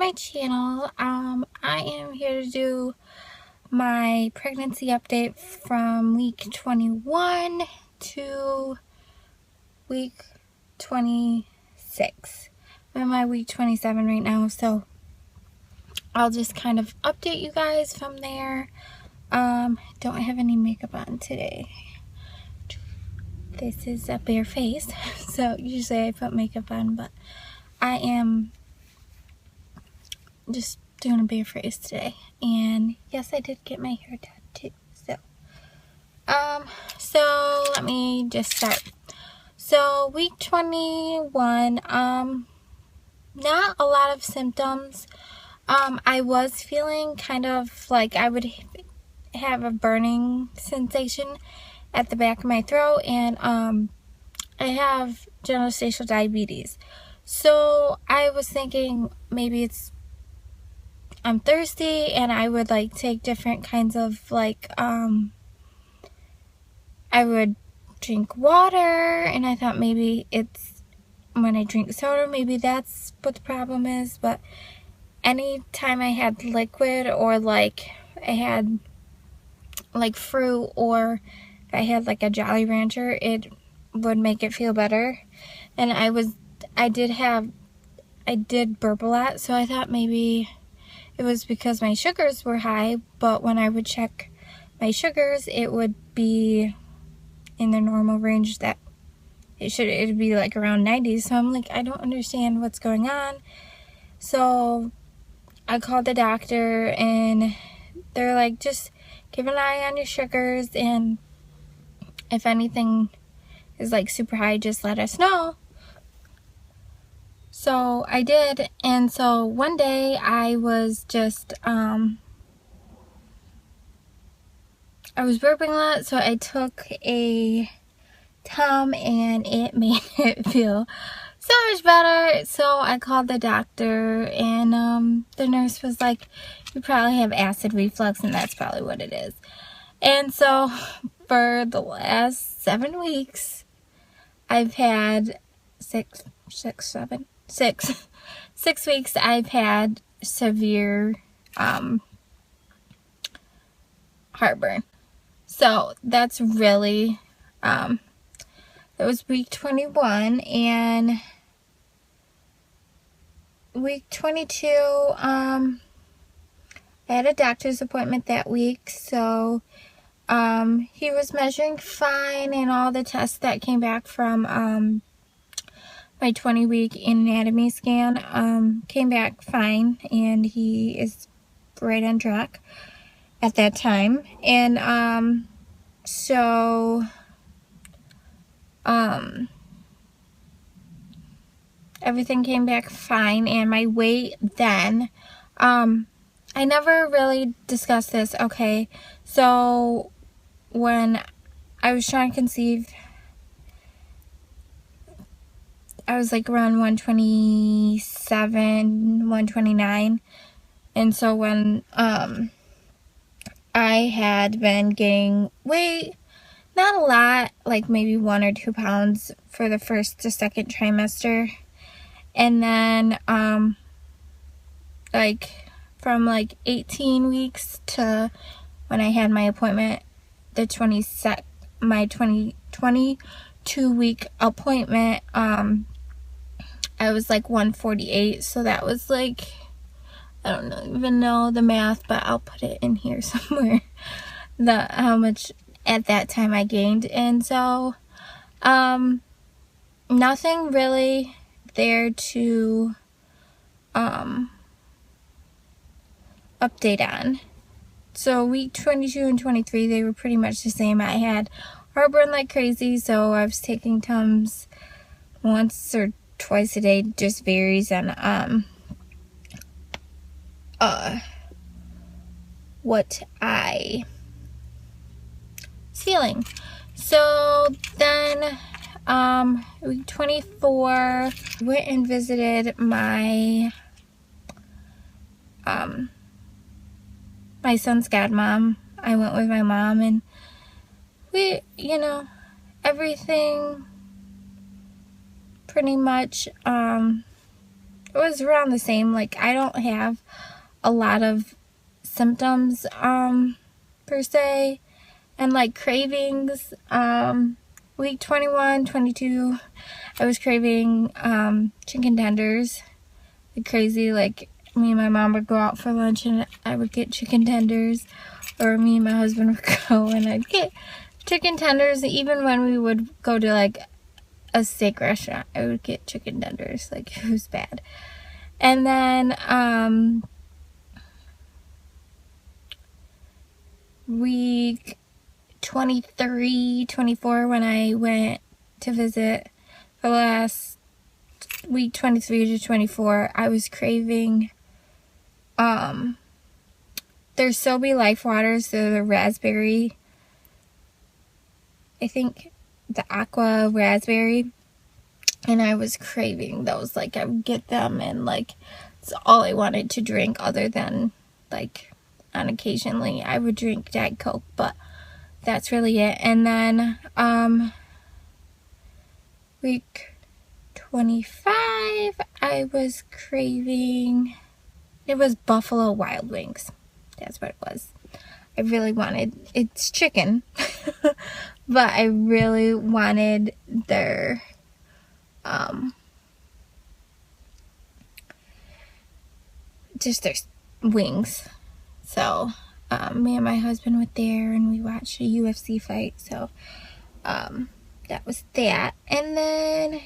my channel. I am here to do my pregnancy update from week 21 to week 26. I'm in my week 27 right now, so I'll just kind of update you guys from there. Don't have any makeup on today. This is a bare face, so usually I put makeup on, but I am just doing a bare face today. And yes, I did get my hair done too. So let me just start. So week 21, not a lot of symptoms. I was feeling kind of like I would have a burning sensation at the back of my throat, and I have gestational diabetes. So I was thinking maybe I'm thirsty, and I would like take different kinds of like I would drink water, and I thought maybe it's when I drink soda, maybe that's what the problem is. But anytime I had liquid, or like I had like fruit, or if I had like a Jolly Rancher, it would make it feel better. And I did burp a lot, so I thought maybe it was because my sugars were high. But when I would check my sugars, it would be in the normal range that it'd be like around 90. So I'm like, I don't understand what's going on. So I called the doctor, and they're like, just keep an eye on your sugars, and if anything is like super high, just let us know. So I did, and so one day I was just I was burping a lot, so I took a Tum, and it made it feel so much better. So I called the doctor, and the nurse was like, you probably have acid reflux, and that's probably what it is. And so for the last 7 weeks, I've had 6 weeks I've had severe heartburn. So that's really that was week 21, and week 22 I had a doctor's appointment that week. So he was measuring fine, and all the tests that came back from my 20-week anatomy scan came back fine, and he is right on track at that time. And so everything came back fine. And my weight then, I never really discussed this. Okay, so when I was trying to conceive, I was like around 127, 129. And so when I had been gaining weight, not a lot, like maybe 1 or 2 pounds for the first to second trimester. And then like from like 18 weeks to when I had my appointment, my 22-week appointment, I was like 148. So that was like, I don't even know the math, but I'll put it in here somewhere, how much at that time I gained. And so nothing really there to update on. So week 22 and 23, they were pretty much the same. I had heartburn like crazy, so I was taking Tums once or twice a day. Just varies on what I was feeling. So then week 24, went and visited my my son's godmom. I went with my mom, and we, everything pretty much it was around the same. Like, I don't have a lot of symptoms, per se. And like cravings, week 21, 22, I was craving chicken tenders like crazy. Like, me and my mom would go out for lunch and I would get chicken tenders, or me and my husband would go and I'd get chicken tenders. Even when we would go to like a steak restaurant, I would get chicken tenders. Like, it was bad. And then week 23, 24, when I went to visit for the last week 23 to 24, I was craving there's Sobe Life Waters. They're the raspberry, I think the aqua raspberry, and I was craving those. Like, I would get them and like it's all I wanted to drink, other than like on occasionally I would drink Diet Coke, but that's really it. And then week 25, I was craving, it was Buffalo Wild Wings. That's what it was. I really wanted, it's chicken, but I really wanted their just their wings. So me and my husband went there and we watched a UFC fight. So that was that. And then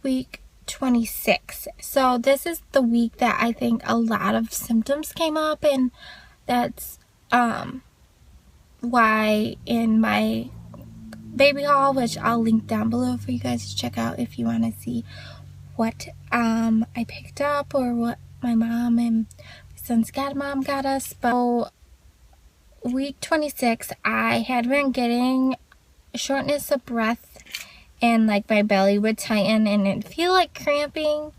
week 26. So this is the week that I think a lot of symptoms came up, and that's why in my baby haul, which I'll link down below for you guys to check out if you want to see what I picked up or what my mom and my son's godmom got us. But week 26, I had been getting shortness of breath, and like my belly would tighten and it'd feel like cramping.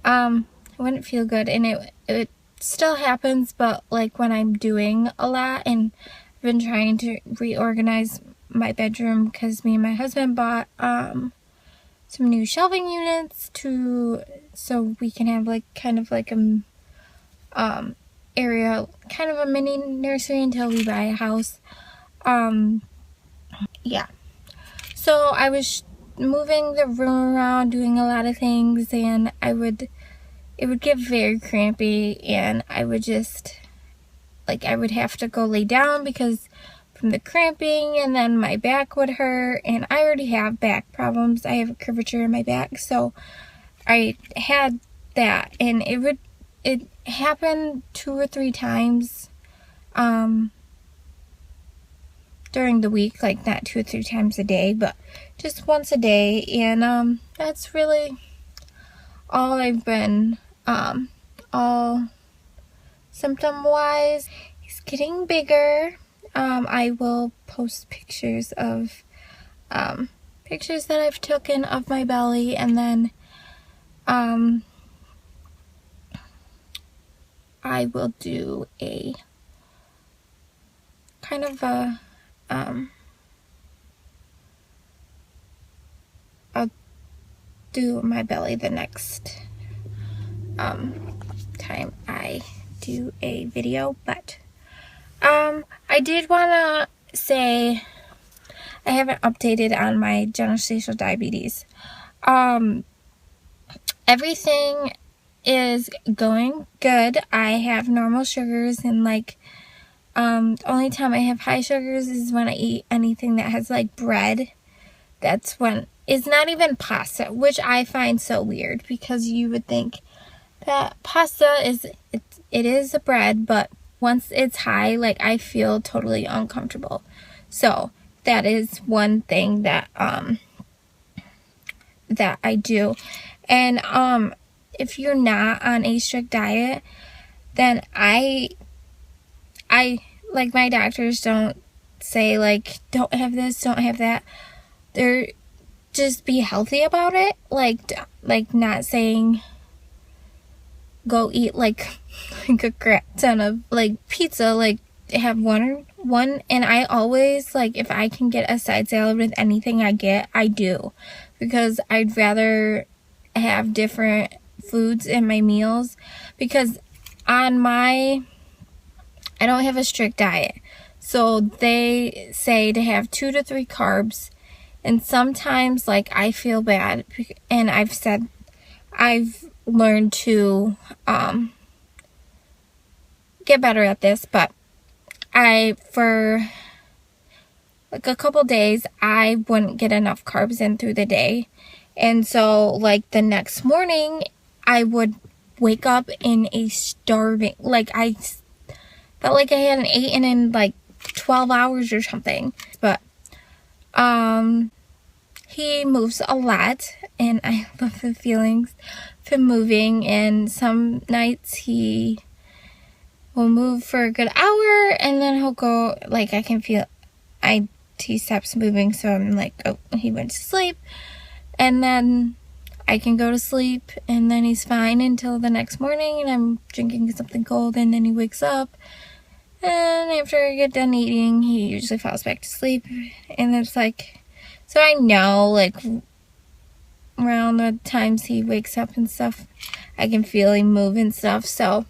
It wouldn't feel good, and it still happens, but like when I'm doing a lot. And I've been trying to reorganize my bedroom because me and my husband bought some new shelving units so we can have like kind of like a area, kind of a mini nursery until we buy a house. Yeah. So I was moving the room around, doing a lot of things, and it would get very crampy, and I would just, like, I would have to go lay down because from the cramping, and then my back would hurt, and I already have back problems. I have a curvature in my back, so I had that, and it happened 2 or 3 times during the week, like not 2 or 3 times a day, but just once a day. And that's really all I've been all symptom wise. He's getting bigger. I will post pictures of pictures that I've taken of my belly, and then I will do a kind of a I'll do my belly the next time I do a video. But I did want to say I haven't updated on my gestational diabetes. Everything is going good. I have normal sugars, and like the only time I have high sugars is when I eat anything that has like bread. That's when it's not even pasta, which I find so weird, because you would think that pasta it is a bread, but once it's high, like, I feel totally uncomfortable. So that is one thing that that I do. And if you're not on a strict diet, then I like, my doctors don't say like don't have this, don't have that. They're just be healthy about it. Like not saying go eat like a crap ton of like pizza, like have one, and I always, like, if I can get a side salad with anything I get, I do, because I'd rather have different foods in my meals, because I don't have a strict diet. So they say to have 2 to 3 carbs, and sometimes like I feel bad, and I've learned to get better at this, but for like a couple days I wouldn't get enough carbs in through the day, and so like the next morning I would wake up in a starving, like I felt like I hadn't eaten in like 12 hours or something. But he moves a lot, and I love the feelings of him moving, and some nights he will move for a good hour, and then he'll go, like I can feel he stops moving, so I'm like, oh, he went to sleep, and then I can go to sleep, and then he's fine until the next morning, and I'm drinking something cold, and then he wakes up, and after I get done eating, he usually falls back to sleep, and it's like, so I know, like, around the times he wakes up and stuff, I can feel him move and stuff. So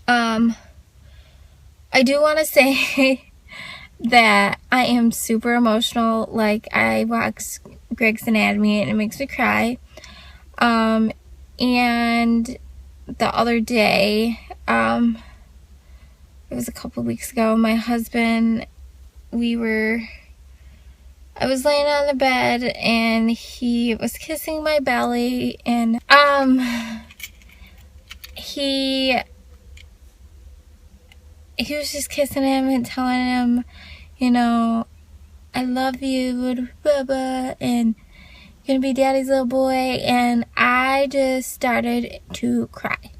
I do want to say that I am super emotional. Like, I watch Greg's Anatomy and it makes me cry. And the other day, it was a couple weeks ago, my husband, I was laying on the bed and he was kissing my belly, and he was just kissing him and telling him, you know, I love you, Bubba, and you're gonna be daddy's little boy. And I just started to cry.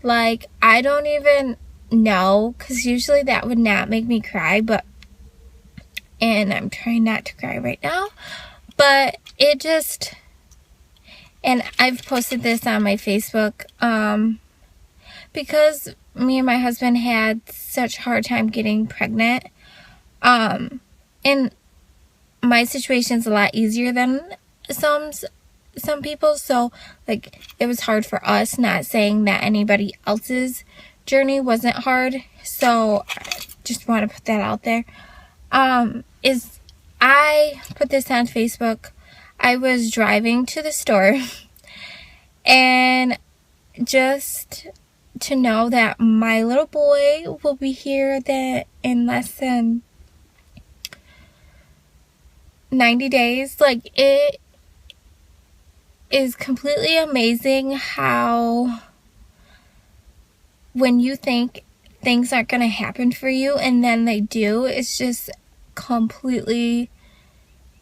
Like, I don't even know, because usually that would not make me cry, and I'm trying not to cry right now, but it just, and I've posted this on my Facebook, because me and my husband had such a hard time getting pregnant, and my situation's a lot easier than some people, so like it was hard for us, not saying that anybody else's journey wasn't hard, so I just want to put that out there. I put this on Facebook. I was driving to the store, and just to know that my little boy will be here in less than 90 days, like, it is completely amazing how when you think things aren't going to happen for you and then they do, it's just completely,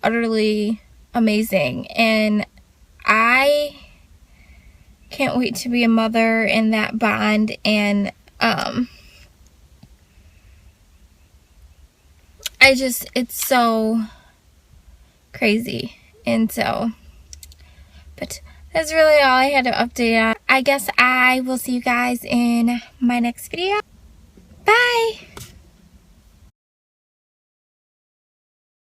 utterly amazing. And I can't wait to be a mother in that bond, and it's so crazy. And so, but that's really all I had to update on. I guess I will see you guys in my next video. Bye!